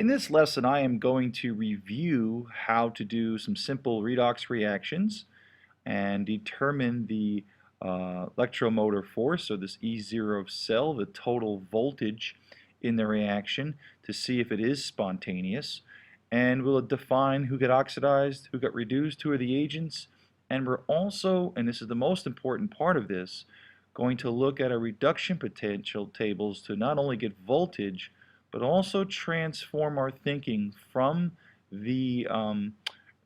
In this lesson, I am going to review how to do some simple redox reactions and determine the electromotor force, so this E0 cell, the total voltage in the reaction, to see if it is spontaneous. And we'll define who got oxidized, who got reduced, who are the agents. And we're also, and this is the most important part of this, going to look at our reduction potential tables to not only get voltage, but also transform our thinking from the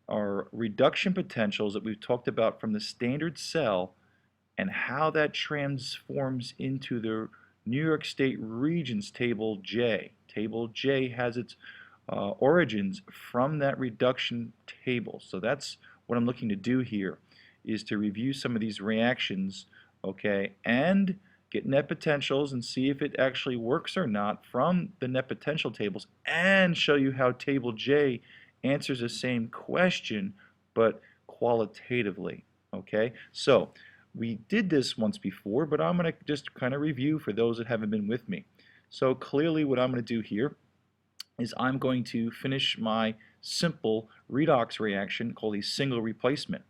our reduction potentials that we've talked about from the standard cell and how that transforms into the New York State Regents Table J. Table J has its origins from that reduction table. So that's what I'm looking to do here, is to review some of these reactions, okay, and get net potentials and see if it actually works or not from the net potential tables, and show you how Table J answers the same question but qualitatively. Okay, so we did this once before, but I'm going to just kind of review for those that haven't been with me. So clearly what I'm going to do here is I'm going to finish my simple redox reaction called a single replacement.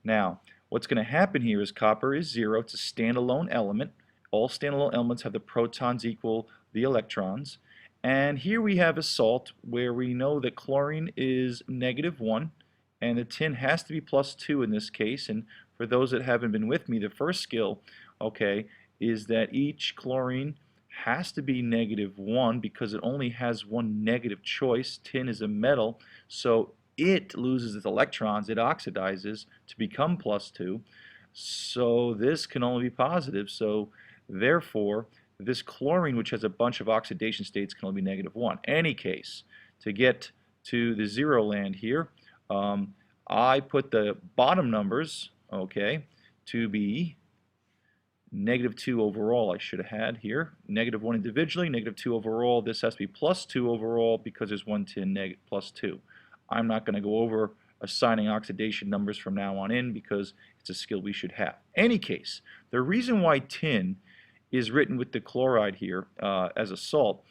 Now, what's going to happen here is copper is 0. It's a standalone element. All standalone elements have the protons equal the electrons. And here we have a salt where we know that chlorine is -1 and the tin has to be +2 in this case. And for those that haven't been with me, the first skill, okay, is that each chlorine has to be -1 because it only has one negative choice. Tin is a metal, so it loses its electrons, it oxidizes to become +2. So this can only be positive. So therefore, this chlorine, which has a bunch of oxidation states, can only be -1. Any case, to get to the zero land here, I put the bottom numbers, okay, to be -2 overall. I should have had here -1 individually, -2 overall. This has to be +2 overall because there's one tin +2. I'm not going to go over assigning oxidation numbers from now on in because it's a skill we should have. Any case, the reason why tin is written with the chloride here as a salt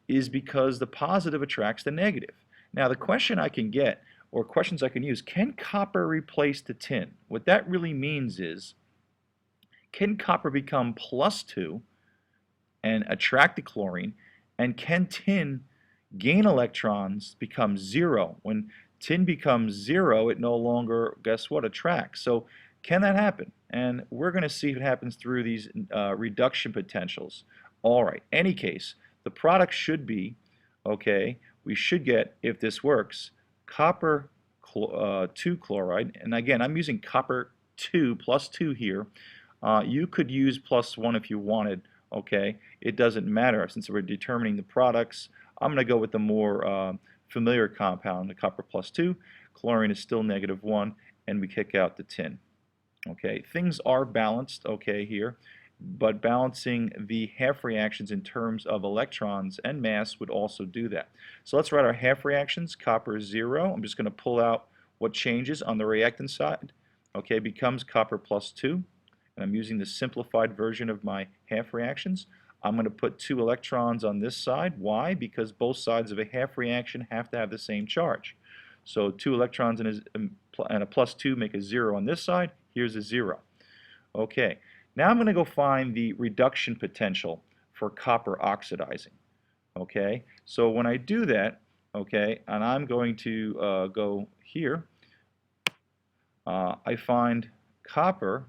is because the positive attracts the negative. Now the question I can get, or questions I can use, can copper replace the tin? What that really means is, can copper become +2 and attract the chlorine, and can tin gain electrons, become 0? When tin becomes 0, it no longer, guess what, attracts. So can that happen? And we're going to see if it happens through these reduction potentials. All right, any case, the product should be, okay, we should get, if this works, copper 2 chloride, and again, I'm using copper 2 +2 here. You could use +1 if you wanted, okay? It doesn't matter. Since we're determining the products, I'm going to go with the more familiar compound, the copper +2. Chlorine is still -1, and we kick out the tin. Okay, things are balanced, okay, here, but balancing the half reactions in terms of electrons and mass would also do that. So let's write our half reactions. Copper is 0. I'm just going to pull out what changes on the reactant side. Okay, becomes copper +2. And I'm using the simplified version of my half reactions. I'm going to put 2 electrons on this side. Why? Because both sides of a half reaction have to have the same charge. So 2 electrons and a +2 make a 0 on this side. Here's a 0. Okay, now I'm going to go find the reduction potential for copper oxidizing. Okay, so when I do that, okay, and I'm going to go here, I find copper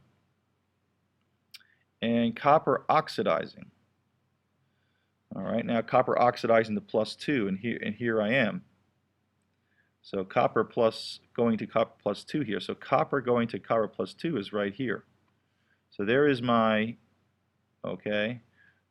and copper oxidizing. All right, now copper oxidizing to +2, and here I am. So copper plus going to copper +2 here. So copper going to copper +2 is right here. So there is my, okay,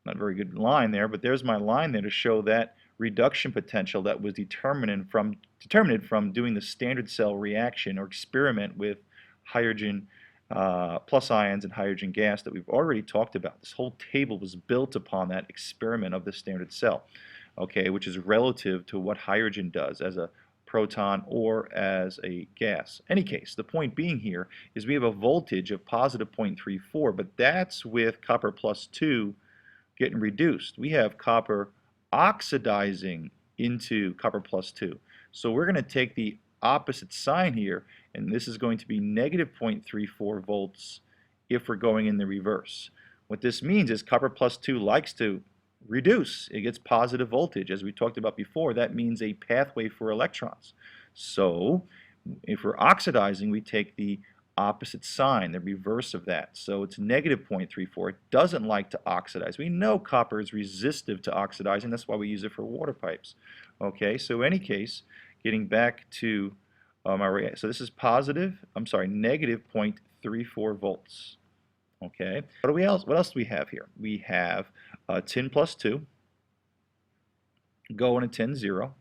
not very good line there, but there's my line there to show that reduction potential that was determined from doing the standard cell reaction or experiment with hydrogen plus ions and hydrogen gas that we've already talked about. This whole table was built upon that experiment of the standard cell, okay, which is relative to what hydrogen does as a proton or as a gas. Any case, the point being here is we have a voltage of positive 0.34, but that's with copper +2 getting reduced. We have copper oxidizing into copper plus 2. So we're going to take the opposite sign here, and this is going to be negative 0.34 volts if we're going in the reverse. What this means is copper plus 2 likes to reduce. It gets positive voltage. As we talked about before, that means a pathway for electrons. So if we're oxidizing, we take the opposite sign, the reverse of that. So it's negative 0.34. It doesn't like to oxidize. We know copper is resistive to oxidizing. That's why we use it for water pipes. Okay, so in any case, getting back to so this is negative 0.34 volts. Okay, what else do we have here? We have tin plus 2 going to tin 0.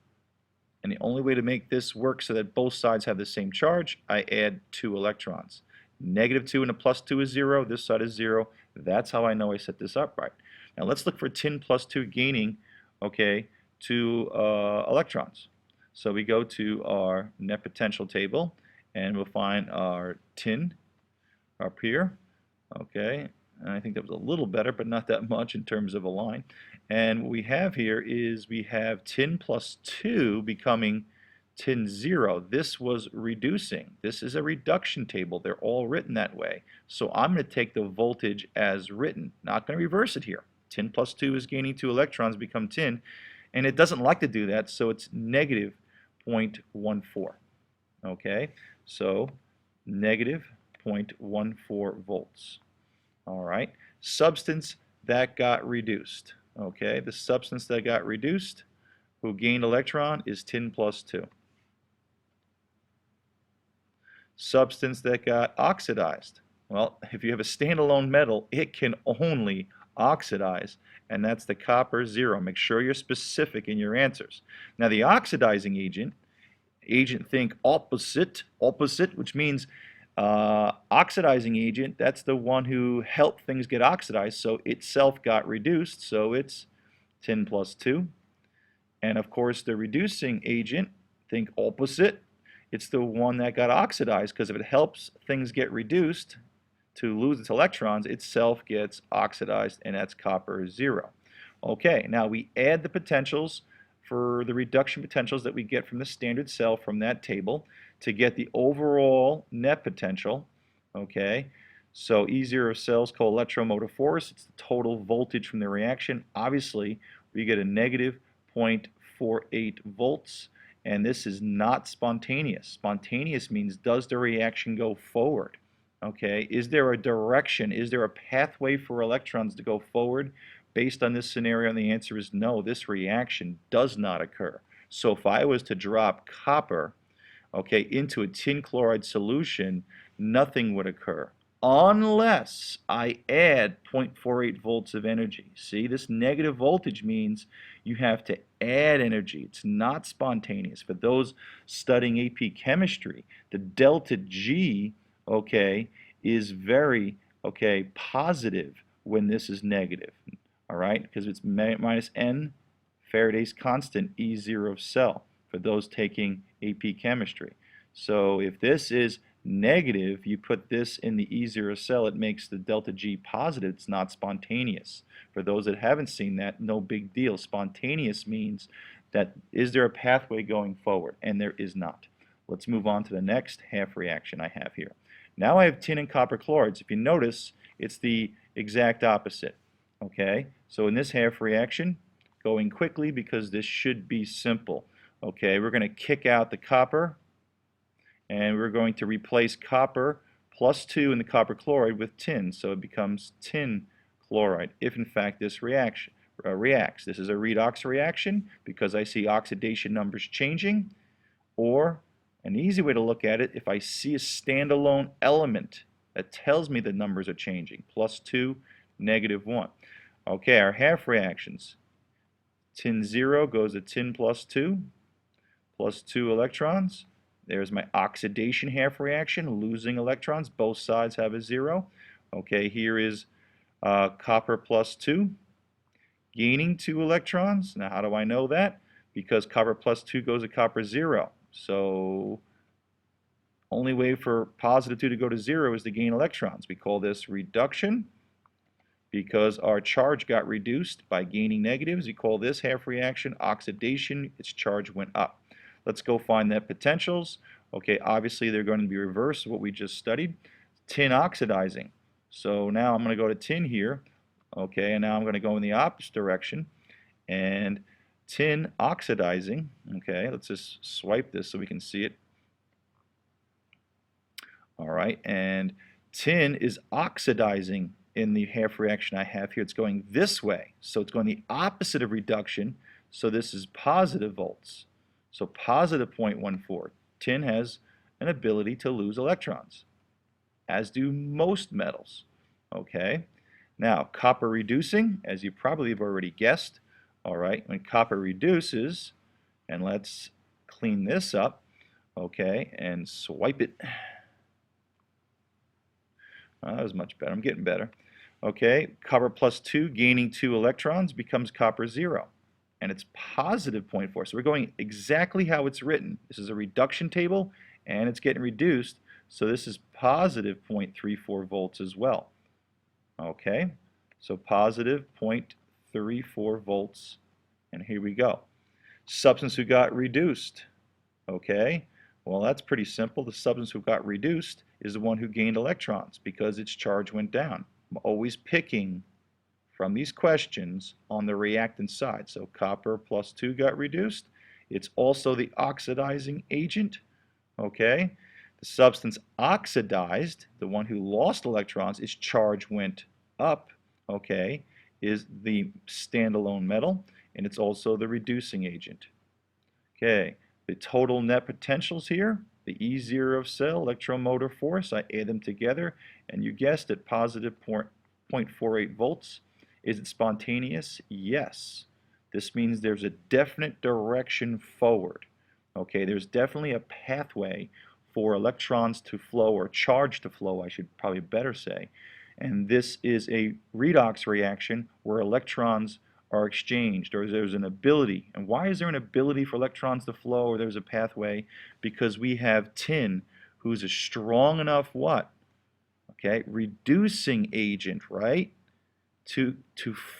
And the only way to make this work so that both sides have the same charge, I add 2 electrons. Negative 2 and a plus 2 is 0. This side is 0. That's how I know I set this up right. Now let's look for tin plus 2 gaining, okay, 2 electrons. So we go to our net potential table, and we'll find our tin up here. Okay, and I think that was a little better, but not that much in terms of a line. And what we have here is we have tin plus 2 becoming tin 0. This was reducing. This is a reduction table. They're all written that way. So I'm going to take the voltage as written. Not going to reverse it here. Tin plus 2 is gaining 2 electrons, become tin. And it doesn't like to do that, so it's negative 0.14. Okay, so negative 0.14 volts. All right, substance that got reduced. Okay, the substance that got reduced, who gained electron, is tin plus 2. Substance that got oxidized. Well, if you have a standalone metal, it can only oxidize, and that's the copper 0. Make sure you're specific in your answers. Now, the oxidizing agent think opposite, which means oxidizing agent, that's the one who helped things get oxidized, so itself got reduced, so it's tin plus 2. And of course, the reducing agent, think opposite, it's the one that got oxidized, because if it helps things get reduced to lose its electrons, itself gets oxidized, and that's copper 0. Okay, now we add the potentials for the reduction potentials that we get from the standard cell from that table to get the overall net potential. Okay, so E0 cells called electromotive force. It's the total voltage from the reaction. Obviously, we get a negative 0.48 volts, and this is not spontaneous. Spontaneous means, does the reaction go forward? Okay, is there a direction? Is there a pathway for electrons to go forward? Based on this scenario, and the answer is no, this reaction does not occur. So if I was to drop copper, okay, into a tin chloride solution, nothing would occur unless I add 0.48 volts of energy. See, this negative voltage means you have to add energy. It's not spontaneous. For those studying AP chemistry, the delta G, okay, is very, okay, positive when this is negative. All right, because it's minus N, Faraday's constant, E0 cell, for those taking AP chemistry. So if this is negative, you put this in the E0 cell, it makes the delta G positive. It's not spontaneous. For those that haven't seen that, no big deal. Spontaneous means that, is there a pathway going forward? And there is not. Let's move on to the next half reaction I have here. Now I have tin and copper chlorides. If you notice, it's the exact opposite. Okay, so in this half reaction, going quickly because this should be simple. Okay, we're going to kick out the copper, and we're going to replace copper plus 2 in the copper chloride with tin, so it becomes tin chloride, if in fact this reaction reacts. This is a redox reaction because I see oxidation numbers changing, or an easy way to look at it, if I see a standalone element that tells me the numbers are changing, plus 2, negative 1. Okay, our half reactions. Tin 0 goes to tin plus 2 electrons. There's my oxidation half reaction, losing electrons. Both sides have a 0. Okay, here is copper plus 2, gaining 2 electrons. Now, how do I know that? Because copper plus 2 goes to copper 0. So, only way for positive 2 to go to 0 is to gain electrons. We call this reduction. because our charge got reduced by gaining negatives. We call this half reaction oxidation. Its charge went up. Let's go find net potentials. Okay, obviously they're going to be reverse of what we just studied. Tin oxidizing. So now I'm going to go to tin here. Okay, and now I'm going to go in the opposite direction. And tin oxidizing. Okay, let's just swipe this so we can see it. All right, and tin is oxidizing in the half reaction I have here. It's going this way, so it's going the opposite of reduction, so this is positive volts. So positive 0.14. Tin has an ability to lose electrons, as do most metals. Okay, now copper reducing, as you probably have already guessed. All right, when copper reduces, and let's clean this up, okay, and swipe it. That was much better. I'm getting better. Okay, copper plus 2 gaining 2 electrons becomes copper 0. And it's positive 0.4. So we're going exactly how it's written. This is a reduction table, and it's getting reduced. So this is positive 0.34 volts as well. Okay, so positive 0.34 volts. And here we go. Substance who got reduced. Okay, well, that's pretty simple. The substance who got reduced is the one who gained electrons because its charge went down. I'm always picking from these questions on the reactant side. So copper plus 2 got reduced. It's also the oxidizing agent. Okay, the substance oxidized, the one who lost electrons, its charge went up. Okay, is the standalone metal, and it's also the reducing agent. Okay, the total net potentials here, the E0 of cell, electromotor force, I add them together, and you guessed it, positive 0.48 volts. Is it spontaneous? Yes. This means there's a definite direction forward. Okay, there's definitely a pathway for electrons to flow, or charge to flow, I should probably better say. And this is a redox reaction where electrons are exchanged, or there's an ability. And why is there an ability for electrons to flow, or there's a pathway? Because we have tin, who's a strong enough what? Okay, reducing agent, right? To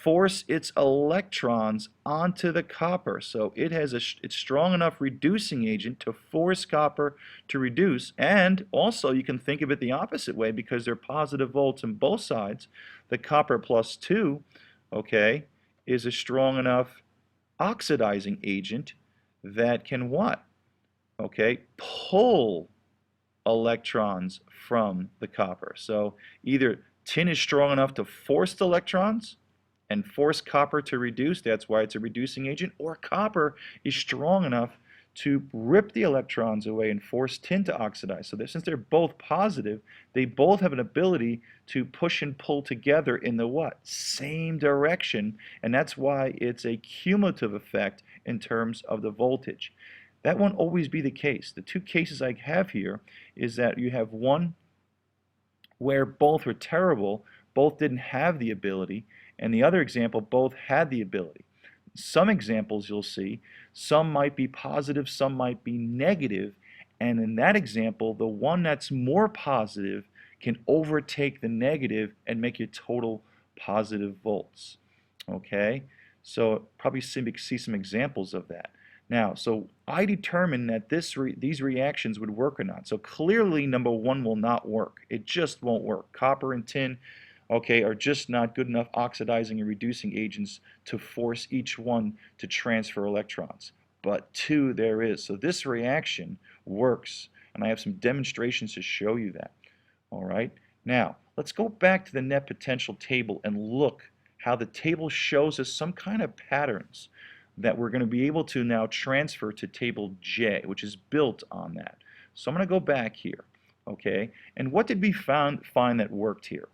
force its electrons onto the copper. So it's strong enough reducing agent to force copper to reduce. And also you can think of it the opposite way, because there are positive volts on both sides. The copper plus 2, okay, is a strong enough oxidizing agent that can what? Okay, pull electrons from the copper. So either tin is strong enough to force the electrons and force copper to reduce, that's why it's a reducing agent, or copper is strong enough to rip the electrons away and force tin to oxidize. So since they're both positive, they both have an ability to push and pull together in the what? Same direction, and that's why it's a cumulative effect in terms of the voltage. That won't always be the case. The two cases I have here is that you have one where both were terrible, both didn't have the ability, and the other example, both had the ability. Some examples you'll see, some might be positive, some might be negative, and in that example, the one that's more positive can overtake the negative and make you total positive volts. Okay, so probably see some examples of that. Now, so I determined that these reactions would work or not. So clearly, number one will not work. It just won't work. Copper and tin, okay, are just not good enough oxidizing and reducing agents to force each one to transfer electrons. But two, there is. So this reaction works, and I have some demonstrations to show you that. All right. Now, let's go back to the net potential table and look how the table shows us some kind of patterns that we're going to be able to now transfer to table J, which is built on that. So I'm going to go back here, okay? And what did we find that worked here?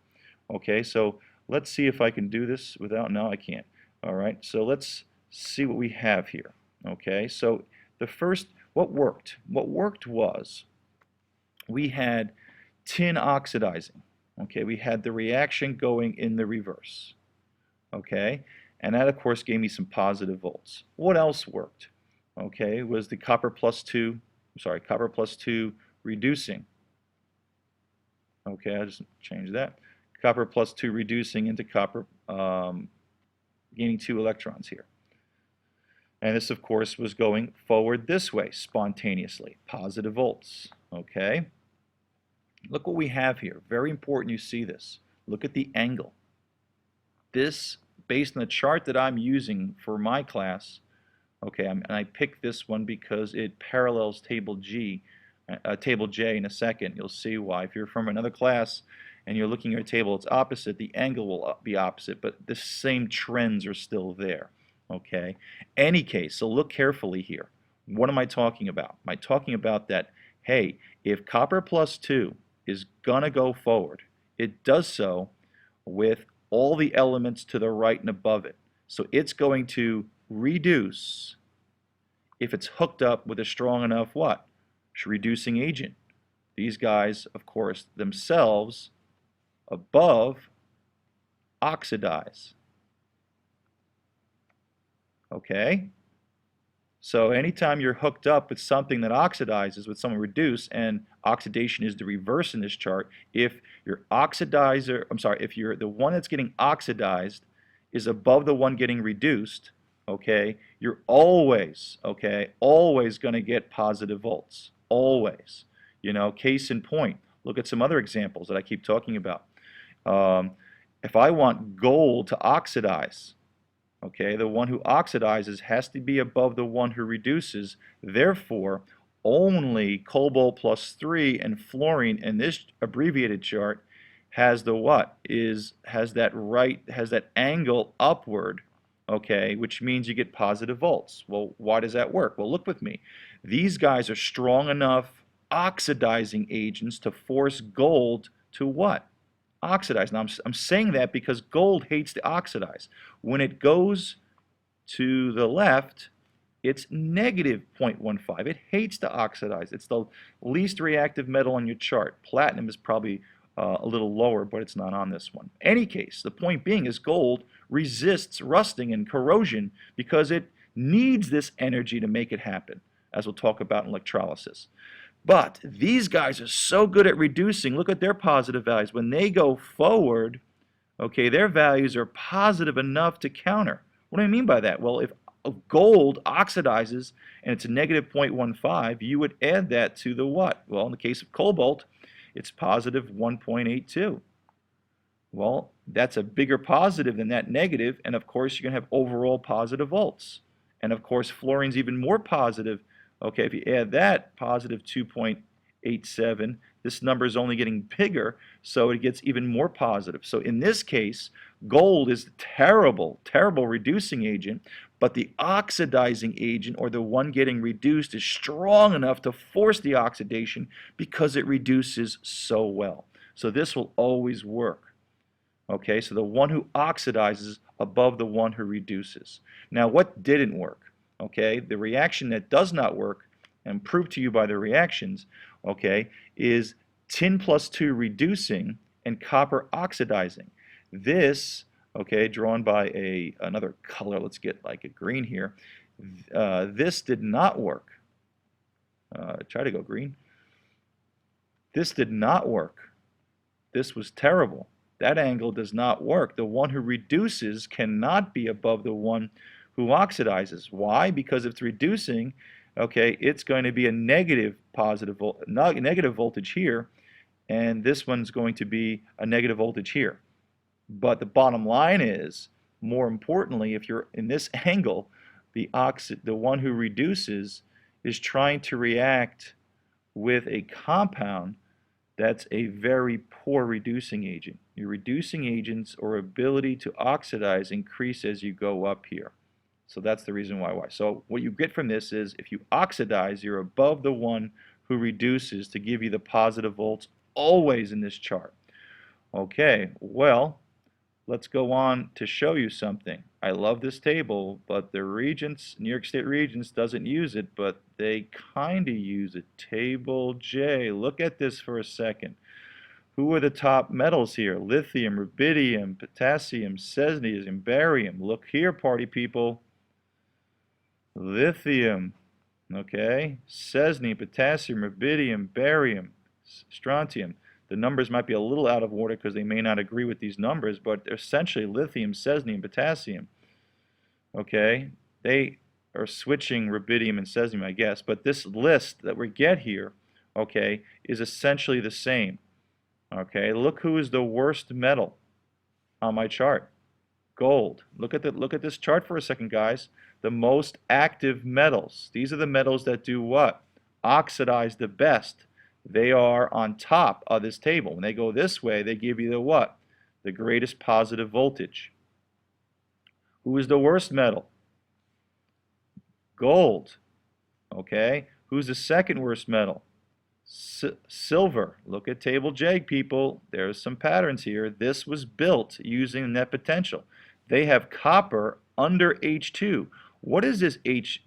Okay, so let's see if I can do this without, no, I can't. All right, so let's see what we have here. Okay, so the first, what worked? What worked was we had tin oxidizing. Okay, we had the reaction going in the reverse. Okay, and that of course gave me some positive volts. What else worked? Okay, was the copper plus 2 reducing. Okay, I'll just change that. copper plus 2 reducing into copper gaining 2 electrons here. And this, of course, was going forward this way spontaneously, positive volts. Okay? Look what we have here. Very important you see this. Look at the angle. This, based on the chart that I'm using for my class, okay, and I picked this one because it parallels table J in a second. You'll see why. If you're from another class and you're looking at a table, it's opposite. The angle will be opposite, but the same trends are still there. Okay. Any case, so look carefully here. What am I talking about? Am I talking about that, hey, if copper plus 2 is going to go forward, it does so with all the elements to the right and above it. So it's going to reduce if it's hooked up with a strong enough what? Reducing agent. These guys, of course, themselves above oxidize. Okay? So anytime you're hooked up with something that oxidizes with something reduced, and oxidation is the reverse in this chart, if your oxidizer, if you're the one that's getting oxidized is above the one getting reduced, okay, you're always, okay, always going to get positive volts. Always. You know, case in point, look at some other examples that I keep talking about. If I want gold to oxidize, okay, the one who oxidizes has to be above the one who reduces. Therefore, only cobalt plus 3 and fluorine in this abbreviated chart has the what? Has that angle upward, okay, which means you get positive volts. Well, why does that work? Well, look with me. These guys are strong enough oxidizing agents to force gold to what? Oxidize. Now, I'm saying that because gold hates to oxidize. When it goes to the left, it's negative 0.15. It hates to oxidize. It's the least reactive metal on your chart. Platinum is probably a little lower, but it's not on this one. In any case, the point being is gold resists rusting and corrosion because it needs this energy to make it happen, as we'll talk about in electrolysis. But these guys are so good at reducing. Look at their positive values. When they go forward, okay, their values are positive enough to counter. What do I mean by that? Well, if gold oxidizes and it's a negative 0.15, you would add that to the what? Well, in the case of cobalt, it's positive 1.82. Well, that's a bigger positive than that negative, and of course you're going to have overall positive volts. And of course fluorine's even more positive. Okay, if you add that, positive 2.87, this number is only getting bigger, so it gets even more positive. So in this case, gold is a terrible, terrible reducing agent, but the oxidizing agent, or the one getting reduced, is strong enough to force the oxidation because it reduces so well. So this will always work. Okay, so the one who oxidizes above the one who reduces. Now, what didn't work? Okay, the reaction that does not work, and proved to you by the reactions, okay, is tin plus 2 reducing and copper oxidizing. This, okay, drawn by another color, let's get like a green here, this did not work. Try to go green. This did not work. This was terrible. That angle does not work. The one who reduces cannot be above the one who oxidizes. Why? Because if it's reducing, okay, it's going to be a negative voltage here, and this one's going to be a negative voltage here. But the bottom line is, more importantly, if you're in this angle, the one who reduces is trying to react with a compound that's a very poor reducing agent. Your reducing agents or ability to oxidize increase as you go up here. So that's the reason why. So what you get from this is if you oxidize, you're above the one who reduces to give you the positive volts always in this chart. Okay, well, let's go on to show you something. I love this table, but the Regents, New York State Regents doesn't use it, but they kind of use it. Table J. Look at this for a second. Who are the top metals here? Lithium, rubidium, potassium, cesium, barium. Look here, party people. Lithium, okay, cesium, potassium, rubidium, barium, strontium. The numbers might be a little out of order because they may not agree with these numbers, but they're essentially lithium, cesium, potassium. Okay, they are switching rubidium and cesium, I guess, but this list that we get here, okay, is essentially the same. Okay, look who is the worst metal on my chart. Gold. Look at this chart for a second, guys. The most active metals. These are the metals that do what? Oxidize the best. They are on top of this table. When they go this way, they give you the what? The greatest positive voltage. Who is the worst metal? Gold. Okay. Who's the second worst metal? Silver. Look at table J, people. There's some patterns here. This was built using net potential. They have copper under H2. What is this H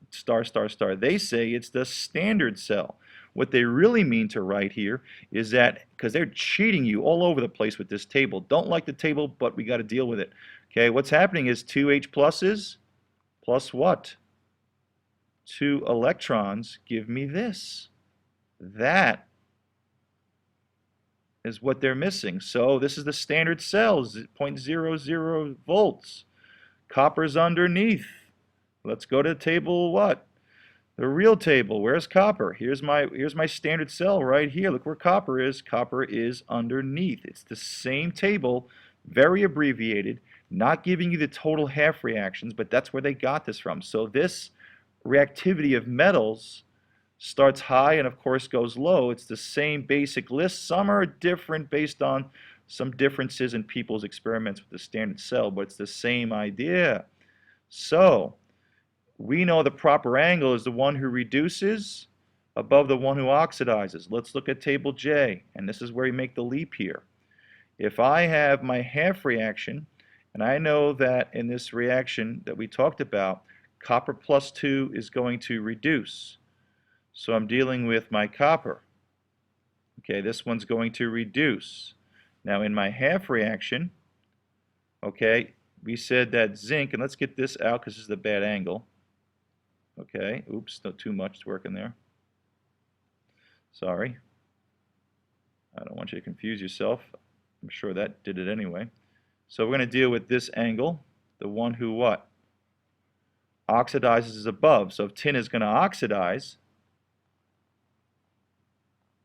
star star star? They say it's the standard cell. What they really mean to write here is that, because they're cheating you all over the place with this table. Don't like the table, but we got to deal with it. Okay, what's happening is 2 H pluses plus what? 2 electrons give me this. That is what they're missing. So this is the standard cells, 0.00 volts. Copper's underneath. Let's go to table what? The real table. Where's copper? Here's my standard cell right here. Look where copper is. Copper is underneath. It's the same table, very abbreviated, not giving you the total half reactions, but that's where they got this from. So this reactivity of metals starts high and of course goes low. It's the same basic list. Some are different based on some differences in people's experiments with the standard cell, but it's the same idea. So we know the proper angle is the one who reduces above the one who oxidizes. Let's look at table J, and this is where you make the leap here. If I have my half reaction, and I know that in this reaction that we talked about, copper plus 2 is going to reduce. So I'm dealing with my copper. Okay, this one's going to reduce. Now in my half reaction, okay, we said that zinc, and let's get this out because this is the bad angle. Okay, oops, not too much working there. Sorry. I don't want you to confuse yourself. I'm sure that did it anyway. So we're going to deal with this angle, the one who what? Oxidizes is above. So if tin is going to oxidize,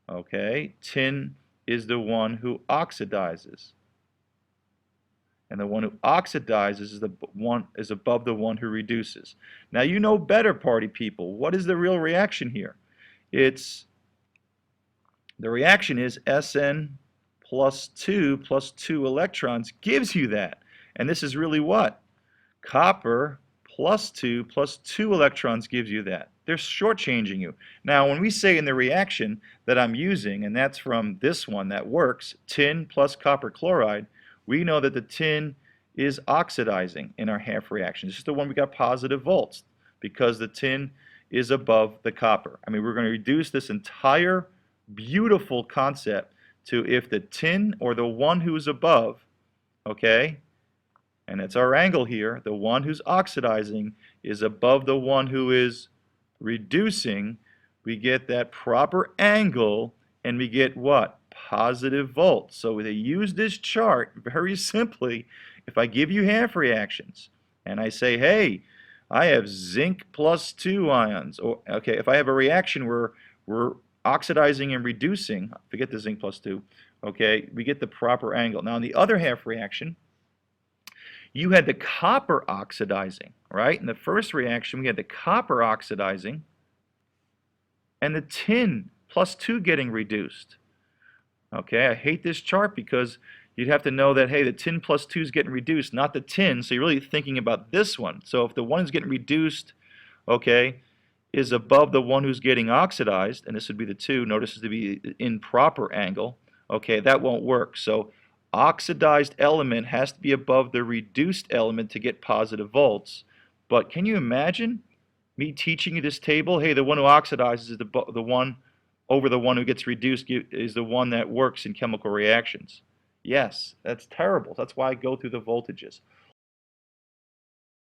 okay, tin is the one who oxidizes. And the one who oxidizes is above the one who reduces. Now you know better, party people. What is the real reaction here? The reaction is Sn plus 2 electrons gives you that. And this is really what? Copper plus 2 electrons gives you that. They're shortchanging you. Now when we say in the reaction that I'm using, and that's from this one that works, tin plus copper chloride, we know that the tin is oxidizing in our half reaction. This is the one we got positive volts because the tin is above the copper. I mean, we're going to reduce this entire beautiful concept to if the tin or the one who's above, okay, and it's our angle here, the one who's oxidizing is above the one who is reducing, we get that proper angle and we get what? Positive volts. So they use this chart very simply. If I give you half reactions and I say, hey, I have zinc plus 2 ions, or okay, if I have a reaction where we're oxidizing and reducing, forget the zinc plus 2, okay, we get the proper angle. Now in the other half reaction, you had the copper oxidizing, right? In the first reaction, we had the copper oxidizing and the tin plus 2 getting reduced. Okay, I hate this chart because you'd have to know that, hey, the tin plus 2 is getting reduced, not the tin, so you're really thinking about this one. So if the one who's getting reduced, okay, is above the one who's getting oxidized, and this would be the 2, notice this to be improper angle, okay, that won't work. So oxidized element has to be above the reduced element to get positive volts. But can you imagine me teaching you this table? Hey, the one who oxidizes is the one over the one who gets reduced is the one that works in chemical reactions. Yes, that's terrible. That's why I go through the voltages.